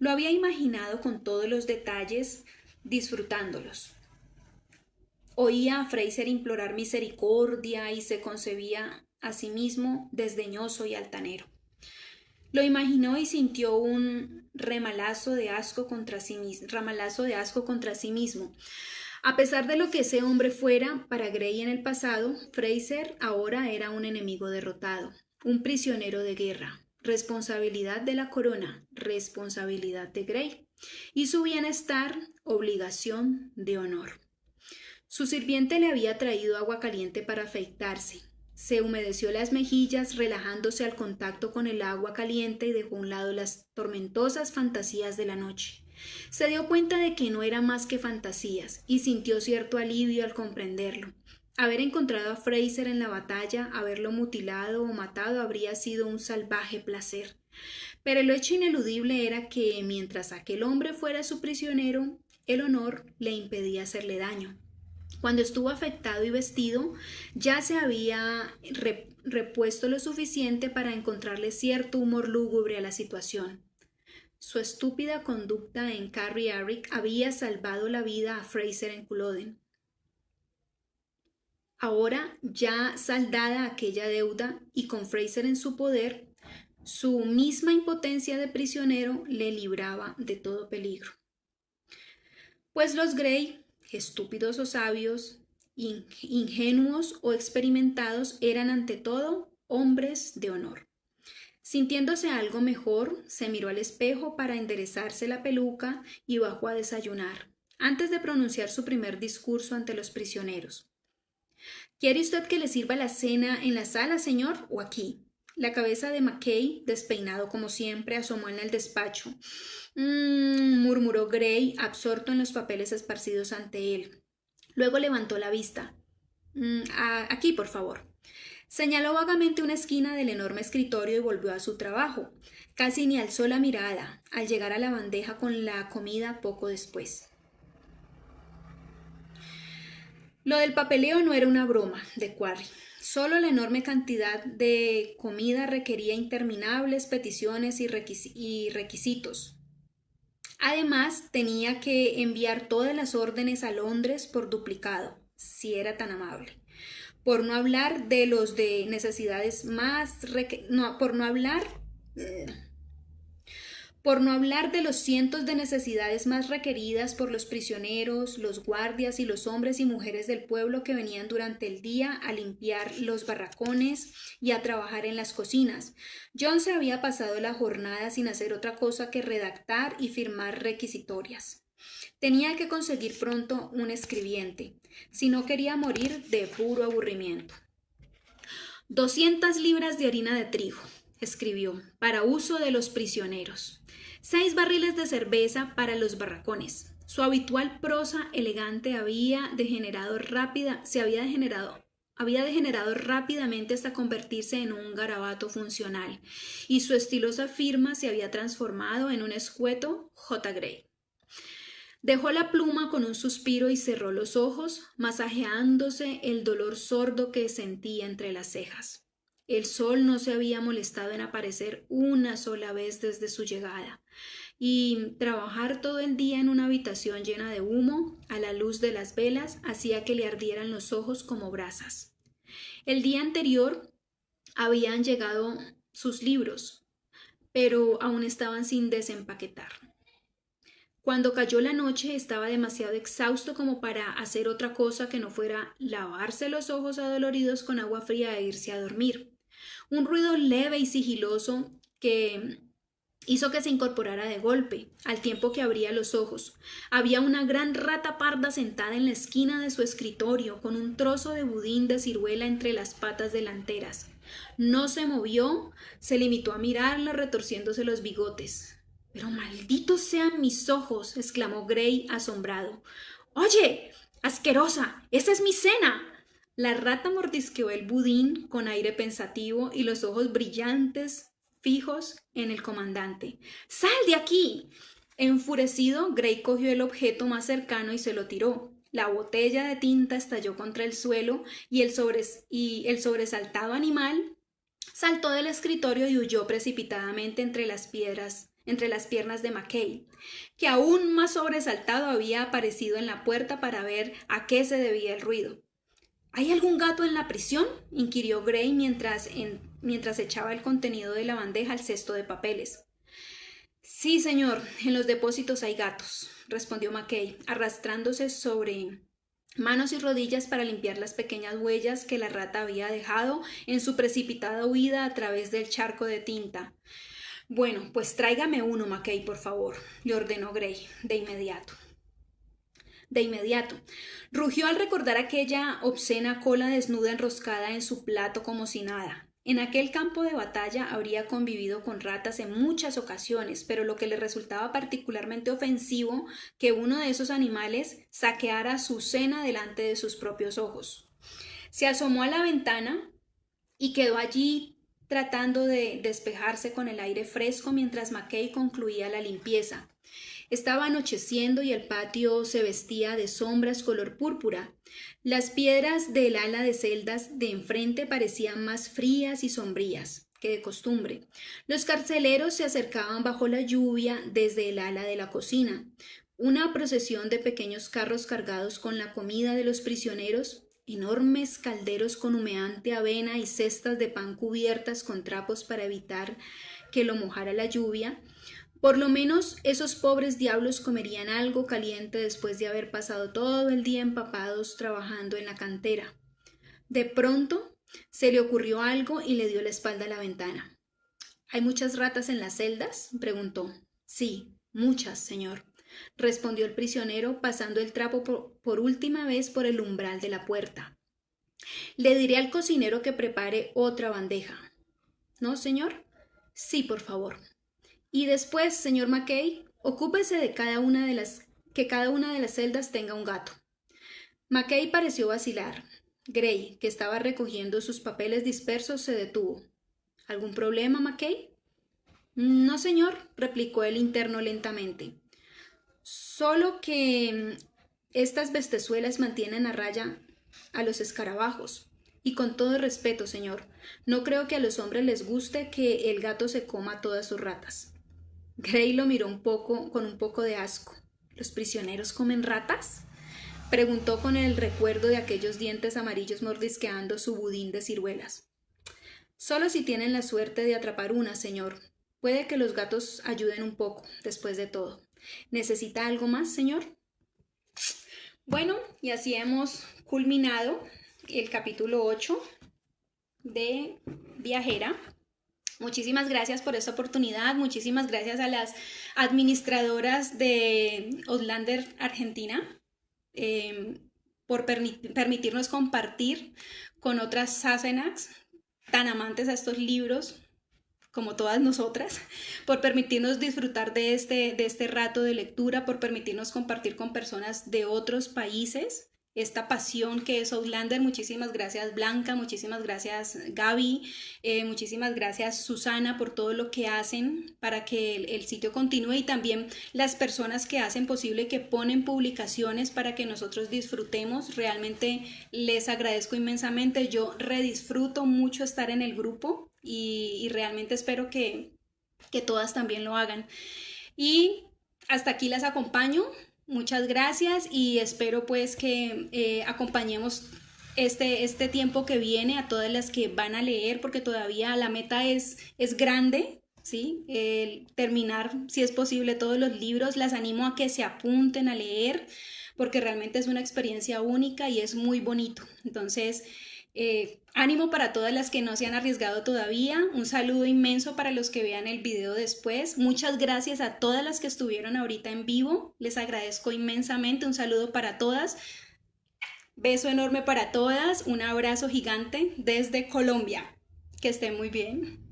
Lo había imaginado con todos los detalles, disfrutándolos. Oía a Fraser implorar misericordia y se concebía a sí mismo desdeñoso y altanero. Lo imaginó y sintió un ramalazo de asco contra sí mismo. A pesar de lo que ese hombre fuera para Gray en el pasado, Fraser ahora era un enemigo derrotado, un prisionero de guerra, responsabilidad de la corona, responsabilidad de Gray, y su bienestar, obligación de honor. Su sirviente le había traído agua caliente para afeitarse. Se humedeció las mejillas, relajándose al contacto con el agua caliente y dejó a un lado las tormentosas fantasías de la noche. Se dio cuenta de que no eran más que fantasías y sintió cierto alivio al comprenderlo. Haber encontrado a Fraser en la batalla, haberlo mutilado o matado habría sido un salvaje placer. Pero el hecho ineludible era que, mientras aquel hombre fuera su prisionero, el honor le impedía hacerle daño. Cuando estuvo afectado y vestido, ya se había repuesto lo suficiente para encontrarle cierto humor lúgubre a la situación. Su estúpida conducta en Carrie Arick había salvado la vida a Fraser en Culloden. Ahora, ya saldada aquella deuda y con Fraser en su poder, su misma impotencia de prisionero le libraba de todo peligro. Pues los Gray, estúpidos o sabios, ingenuos o experimentados, eran ante todo hombres de honor. Sintiéndose algo mejor, se miró al espejo para enderezarse la peluca y bajó a desayunar, antes de pronunciar su primer discurso ante los prisioneros. ¿Quiere usted que le sirva la cena en la sala, señor, o aquí? La cabeza de Mackay, despeinado como siempre, asomó en el despacho. Murmuró Gray, absorto en los papeles esparcidos ante él. Luego levantó la vista. Aquí, por favor. Señaló vagamente una esquina del enorme escritorio y volvió a su trabajo. Casi ni alzó la mirada al llegar a la bandeja con la comida poco después. Lo del papeleo no era una broma de Quarry. Solo la enorme cantidad de comida requería interminables peticiones y requisitos. Además, tenía que enviar todas las órdenes a Londres por duplicado, si era tan amable. Por no hablar de los de necesidades más... Por no hablar de los cientos de necesidades más requeridas por los prisioneros, los guardias y los hombres y mujeres del pueblo que venían durante el día a limpiar los barracones y a trabajar en las cocinas. John se había pasado la jornada sin hacer otra cosa que redactar y firmar requisitorias. Tenía que conseguir pronto un escribiente, si no quería morir de puro aburrimiento. 200 libras de harina de trigo, escribió, para uso de los prisioneros. 6 barriles de cerveza para los barracones. Su habitual prosa elegante se había degenerado rápidamente hasta convertirse en un garabato funcional, y su estilosa firma se había transformado en un escueto J. Gray. Dejó la pluma con un suspiro y cerró los ojos, masajeándose el dolor sordo que sentía entre las cejas. El sol no se había molestado en aparecer una sola vez desde su llegada, y trabajar todo el día en una habitación llena de humo, a la luz de las velas, hacía que le ardieran los ojos como brasas. El día anterior habían llegado sus libros, pero aún estaban sin desempaquetar. Cuando cayó la noche estaba demasiado exhausto como para hacer otra cosa que no fuera lavarse los ojos adoloridos con agua fría e irse a dormir. Un ruido leve y sigiloso que hizo que se incorporara de golpe, al tiempo que abría los ojos. Había una gran rata parda sentada en la esquina de su escritorio, con un trozo de budín de ciruela entre las patas delanteras. No se movió, se limitó a mirarla retorciéndose los bigotes. «¡Pero malditos sean mis ojos!», exclamó Gray asombrado. «¡Oye, asquerosa! ¡Esa es mi cena!». La rata mordisqueó el budín con aire pensativo y los ojos brillantes fijos en el comandante. «¡Sal de aquí!». Enfurecido, Gray cogió el objeto más cercano y se lo tiró. La botella de tinta estalló contra el suelo y el sobresaltado animal saltó del escritorio y huyó precipitadamente entre las piernas de Mackay, que aún más sobresaltado había aparecido en la puerta para ver a qué se debía el ruido. «¿Hay algún gato en la prisión?», inquirió Gray mientras echaba el contenido de la bandeja al cesto de papeles. «Sí, señor, en los depósitos hay gatos», respondió Mackay, arrastrándose sobre manos y rodillas para limpiar las pequeñas huellas que la rata había dejado en su precipitada huida a través del charco de tinta. «Bueno, pues tráigame uno, Mackay, por favor», le ordenó Gray, de inmediato. Rugió al recordar aquella obscena cola desnuda enroscada en su plato como si nada. En aquel campo de batalla habría convivido con ratas en muchas ocasiones, pero lo que le resultaba particularmente ofensivo que uno de esos animales saqueara su cena delante de sus propios ojos. Se asomó a la ventana y quedó allí tratando de despejarse con el aire fresco mientras Mackay concluía la limpieza. Estaba anocheciendo y el patio se vestía de sombras color púrpura. Las piedras del ala de celdas de enfrente parecían más frías y sombrías que de costumbre. Los carceleros se acercaban bajo la lluvia desde el ala de la cocina. Una procesión de pequeños carros cargados con la comida de los prisioneros, enormes calderos con humeante avena y cestas de pan cubiertas con trapos para evitar que lo mojara la lluvia. Por lo menos esos pobres diablos comerían algo caliente después de haber pasado todo el día empapados trabajando en la cantera. De pronto se le ocurrió algo y le dio la espalda a la ventana. «¿Hay muchas ratas en las celdas?», preguntó. «Sí, muchas, señor», respondió el prisionero, pasando el trapo por última vez por el umbral de la puerta. «Le diré al cocinero que prepare otra bandeja». «¿No, señor?». «Sí, por favor». «Y después, señor Mackay, ocúpese de que cada una de las celdas tenga un gato». Mackay pareció vacilar. Gray, que estaba recogiendo sus papeles dispersos, se detuvo. «¿Algún problema, Mackay?» «No, señor», replicó el interno lentamente. «Solo que estas bestezuelas mantienen a raya a los escarabajos. Y con todo respeto, señor, no creo que a los hombres les guste que el gato se coma todas sus ratas». Gray lo miró con un poco de asco. «¿Los prisioneros comen ratas?», preguntó con el recuerdo de aquellos dientes amarillos mordisqueando su budín de ciruelas. «Solo si tienen la suerte de atrapar una, señor. Puede que los gatos ayuden un poco después de todo. ¿Necesita algo más, señor? Bueno, y así hemos culminado el capítulo 8 de Viajera. Muchísimas gracias por esta oportunidad, muchísimas gracias a las administradoras de Outlander Argentina por permitirnos compartir con otras Sassenachs tan amantes a estos libros como todas nosotras, por permitirnos disfrutar de este rato de lectura, por permitirnos compartir con personas de otros países esta pasión que es Outlander. Muchísimas gracias Blanca, muchísimas gracias Gaby, muchísimas gracias Susana por todo lo que hacen para que el sitio continúe, y también las personas que hacen posible, que ponen publicaciones para que nosotros disfrutemos. Realmente les agradezco inmensamente. Yo redisfruto mucho estar en el grupo y realmente espero que todas también lo hagan. Y hasta aquí las acompaño. Muchas gracias y espero pues que acompañemos este tiempo que viene a todas las que van a leer, porque todavía la meta es grande, ¿sí? Terminar, si es posible, todos los libros. Las animo a que se apunten a leer, porque realmente es una experiencia única y es muy bonito. Entonces, ánimo para todas las que no se han arriesgado todavía. Un saludo inmenso para los que vean el video después. Muchas gracias a todas las que estuvieron ahorita en vivo. Les agradezco inmensamente. Un saludo para todas. Beso enorme para todas. Un abrazo gigante desde Colombia. Que estén muy bien.